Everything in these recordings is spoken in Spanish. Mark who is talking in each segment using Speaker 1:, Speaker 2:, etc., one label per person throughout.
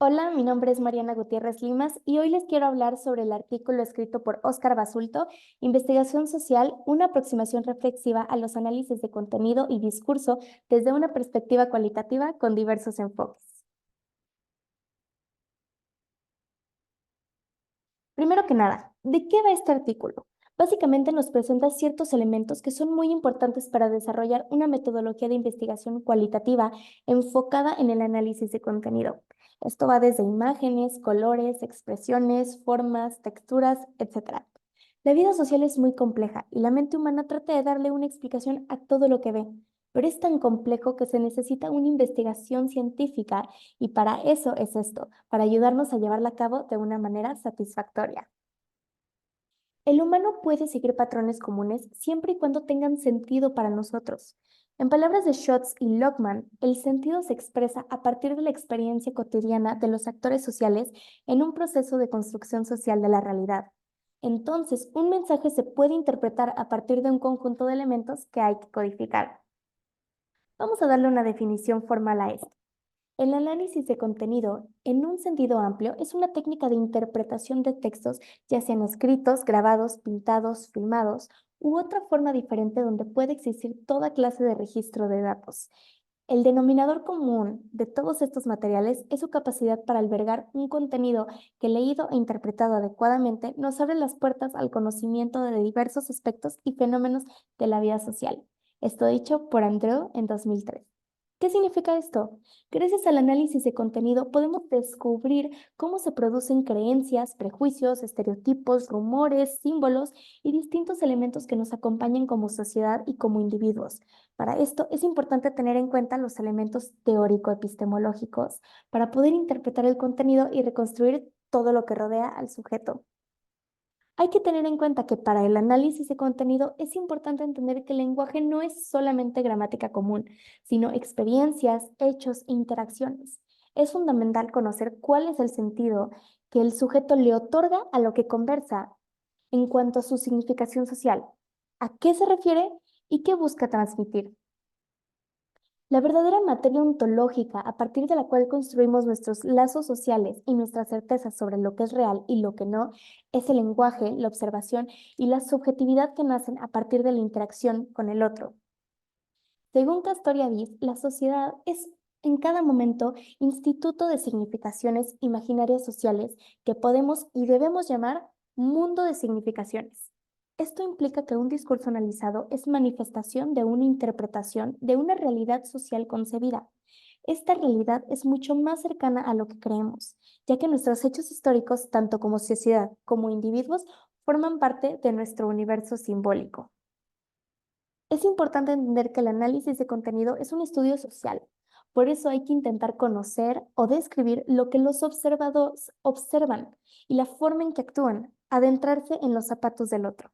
Speaker 1: Hola, mi nombre es Mariana Gutiérrez Limas y hoy les quiero hablar sobre el artículo escrito por Óscar Basulto, Investigación Social, una aproximación reflexiva a los análisis de contenido y discurso desde una perspectiva cualitativa con diversos enfoques. Primero que nada, ¿de qué va este artículo? Básicamente nos presenta ciertos elementos que son muy importantes para desarrollar una metodología de investigación cualitativa enfocada en el análisis de contenido. Esto va desde imágenes, colores, expresiones, formas, texturas, etc. La vida social es muy compleja y la mente humana trata de darle una explicación a todo lo que ve, pero es tan complejo que se necesita una investigación científica y para eso es esto, para ayudarnos a llevarla a cabo de una manera satisfactoria. El humano puede seguir patrones comunes siempre y cuando tengan sentido para nosotros. En palabras de Schutz y Lockman, el sentido se expresa a partir de la experiencia cotidiana de los actores sociales en un proceso de construcción social de la realidad. Entonces, un mensaje se puede interpretar a partir de un conjunto de elementos que hay que codificar. Vamos a darle una definición formal a esto. El análisis de contenido, en un sentido amplio, es una técnica de interpretación de textos, ya sean escritos, grabados, pintados, filmados, u otra forma diferente donde puede existir toda clase de registro de datos. El denominador común de todos estos materiales es su capacidad para albergar un contenido que, leído e interpretado adecuadamente, nos abre las puertas al conocimiento de diversos aspectos y fenómenos de la vida social. Esto dicho por Andrew en 2003. ¿Qué significa esto? Gracias al análisis de contenido podemos descubrir cómo se producen creencias, prejuicios, estereotipos, rumores, símbolos y distintos elementos que nos acompañan como sociedad y como individuos. Para esto es importante tener en cuenta los elementos teórico-epistemológicos para poder interpretar el contenido y reconstruir todo lo que rodea al sujeto. Hay que tener en cuenta que para el análisis de contenido es importante entender que el lenguaje no es solamente gramática común, sino experiencias, hechos e interacciones. Es fundamental conocer cuál es el sentido que el sujeto le otorga a lo que conversa en cuanto a su significación social, a qué se refiere y qué busca transmitir. La verdadera materia ontológica, a partir de la cual construimos nuestros lazos sociales y nuestras certezas sobre lo que es real y lo que no, es el lenguaje, la observación y la subjetividad que nacen a partir de la interacción con el otro. Según Castoriadis, la sociedad es en cada momento instituto de significaciones imaginarias sociales que podemos y debemos llamar mundo de significaciones. Esto implica que un discurso analizado es manifestación de una interpretación de una realidad social concebida. Esta realidad es mucho más cercana a lo que creemos, ya que nuestros hechos históricos, tanto como sociedad como individuos, forman parte de nuestro universo simbólico. Es importante entender que el análisis de contenido es un estudio social. Por eso hay que intentar conocer o describir lo que los observadores observan y la forma en que actúan, adentrarse en los zapatos del otro.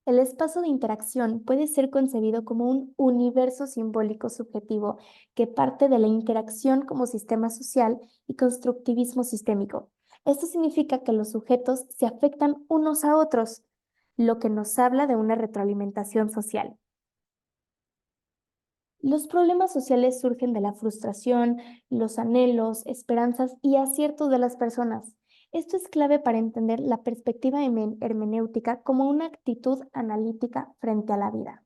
Speaker 1: El espacio de interacción puede ser concebido como un universo simbólico subjetivo que parte de la interacción como sistema social y constructivismo sistémico. Esto significa que los sujetos se afectan unos a otros, lo que nos habla de una retroalimentación social. Los problemas sociales surgen de la frustración, los anhelos, esperanzas y aciertos de las personas. Esto es clave para entender la perspectiva hermenéutica como una actitud analítica frente a la vida.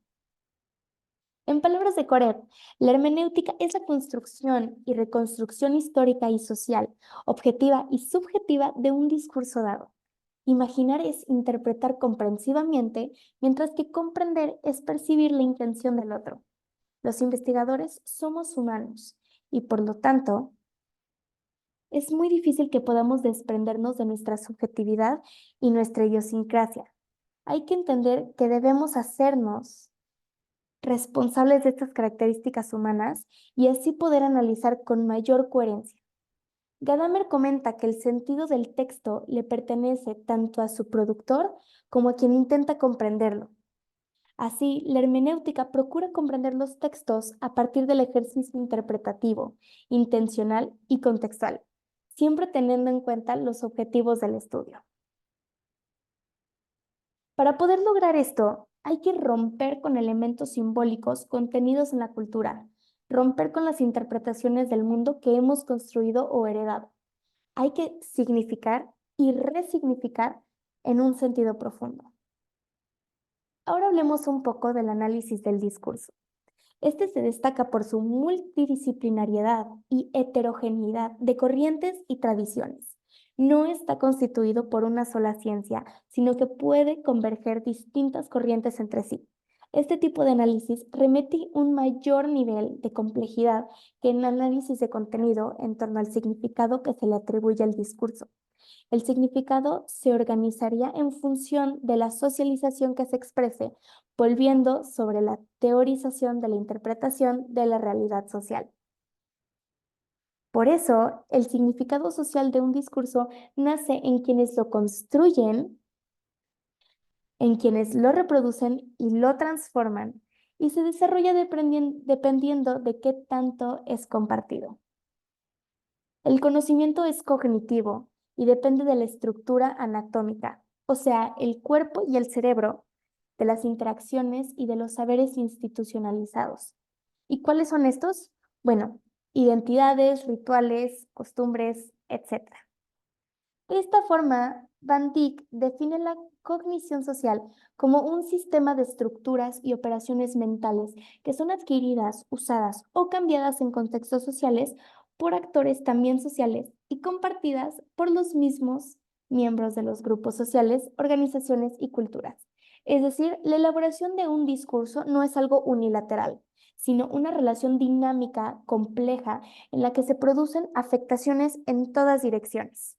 Speaker 1: En palabras de Korev, la hermenéutica es la construcción y reconstrucción histórica y social, objetiva y subjetiva de un discurso dado. Imaginar es interpretar comprensivamente, mientras que comprender es percibir la intención del otro. Los investigadores somos humanos y por lo tanto es muy difícil que podamos desprendernos de nuestra subjetividad y nuestra idiosincrasia. Hay que entender que debemos hacernos responsables de estas características humanas y así poder analizar con mayor coherencia. Gadamer comenta que el sentido del texto le pertenece tanto a su productor como a quien intenta comprenderlo. Así, la hermenéutica procura comprender los textos a partir del ejercicio interpretativo, intencional y contextual, siempre teniendo en cuenta los objetivos del estudio. Para poder lograr esto, hay que romper con elementos simbólicos contenidos en la cultura, romper con las interpretaciones del mundo que hemos construido o heredado. Hay que significar y resignificar en un sentido profundo. Ahora hablemos un poco del análisis del discurso. Este se destaca por su multidisciplinariedad y heterogeneidad de corrientes y tradiciones. No está constituido por una sola ciencia, sino que puede converger distintas corrientes entre sí. Este tipo de análisis remite un mayor nivel de complejidad que en análisis de contenido en torno al significado que se le atribuye al discurso. El significado se organizaría en función de la socialización que se exprese, volviendo sobre la teorización de la interpretación de la realidad social. Por eso, el significado social de un discurso nace en quienes lo construyen, en quienes lo reproducen y lo transforman, y se desarrolla dependiendo de qué tanto es compartido. El conocimiento es cognitivo y depende de la estructura anatómica, o sea, el cuerpo y el cerebro, de las interacciones y de los saberes institucionalizados. ¿Y cuáles son estos? Bueno, identidades, rituales, costumbres, etc. De esta forma, Van Dyck define la cognición social como un sistema de estructuras y operaciones mentales que son adquiridas, usadas o cambiadas en contextos sociales por actores también sociales y compartidas por los mismos miembros de los grupos sociales, organizaciones y culturas. Es decir, la elaboración de un discurso no es algo unilateral, sino una relación dinámica, compleja, en la que se producen afectaciones en todas direcciones.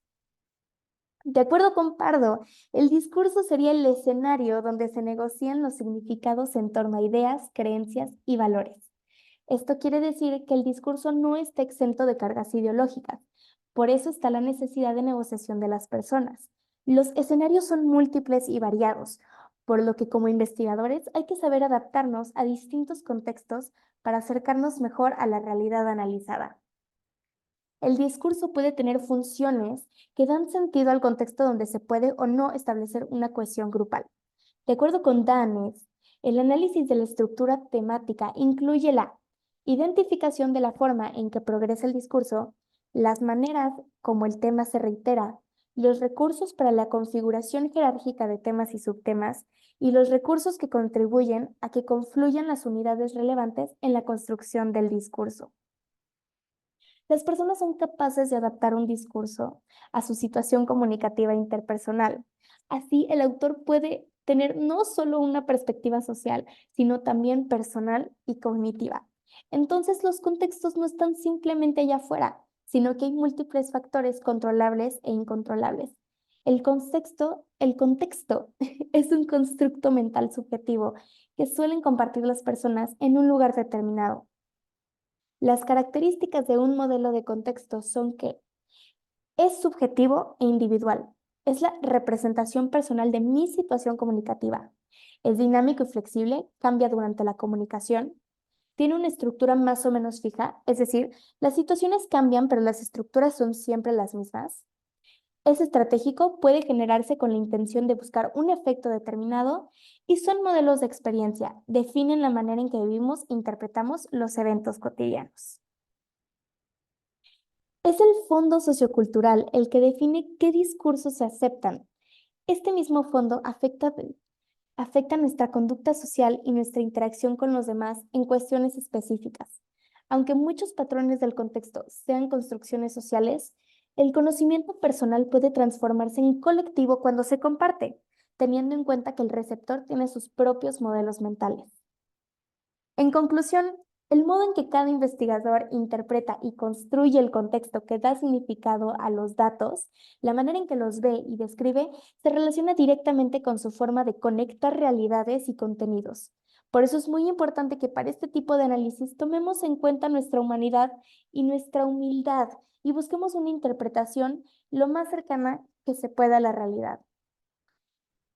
Speaker 1: De acuerdo con Pardo, el discurso sería el escenario donde se negocian los significados en torno a ideas, creencias y valores. Esto quiere decir que el discurso no está exento de cargas ideológicas. Por eso está la necesidad de negociación de las personas. Los escenarios son múltiples y variados, por lo que como investigadores hay que saber adaptarnos a distintos contextos para acercarnos mejor a la realidad analizada. El discurso puede tener funciones que dan sentido al contexto donde se puede o no establecer una cohesión grupal. De acuerdo con Danes, el análisis de la estructura temática incluye la identificación de la forma en que progresa el discurso, las maneras como el tema se reitera, los recursos para la configuración jerárquica de temas y subtemas, y los recursos que contribuyen a que confluyan las unidades relevantes en la construcción del discurso. Las personas son capaces de adaptar un discurso a su situación comunicativa interpersonal. Así, el autor puede tener no solo una perspectiva social, sino también personal y cognitiva. Entonces, los contextos no están simplemente allá afuera, sino que hay múltiples factores controlables e incontrolables. El contexto es un constructo mental subjetivo que suelen compartir las personas en un lugar determinado. Las características de un modelo de contexto son que es subjetivo e individual. Es la representación personal de mi situación comunicativa. Es dinámico y flexible, cambia durante la comunicación. Tiene una estructura más o menos fija, es decir, las situaciones cambian, pero las estructuras son siempre las mismas. Es estratégico, puede generarse con la intención de buscar un efecto determinado y son modelos de experiencia, definen la manera en que vivimos e interpretamos los eventos cotidianos. Es el fondo sociocultural el que define qué discursos se aceptan. Este mismo fondo afecta nuestra conducta social y nuestra interacción con los demás en cuestiones específicas. Aunque muchos patrones del contexto sean construcciones sociales, el conocimiento personal puede transformarse en colectivo cuando se comparte, teniendo en cuenta que el receptor tiene sus propios modelos mentales. En conclusión, el modo en que cada investigador interpreta y construye el contexto que da significado a los datos, la manera en que los ve y describe, se relaciona directamente con su forma de conectar realidades y contenidos. Por eso es muy importante que para este tipo de análisis tomemos en cuenta nuestra humanidad y nuestra humildad y busquemos una interpretación lo más cercana que se pueda a la realidad.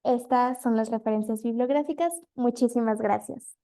Speaker 1: Estas son las referencias bibliográficas. Muchísimas gracias.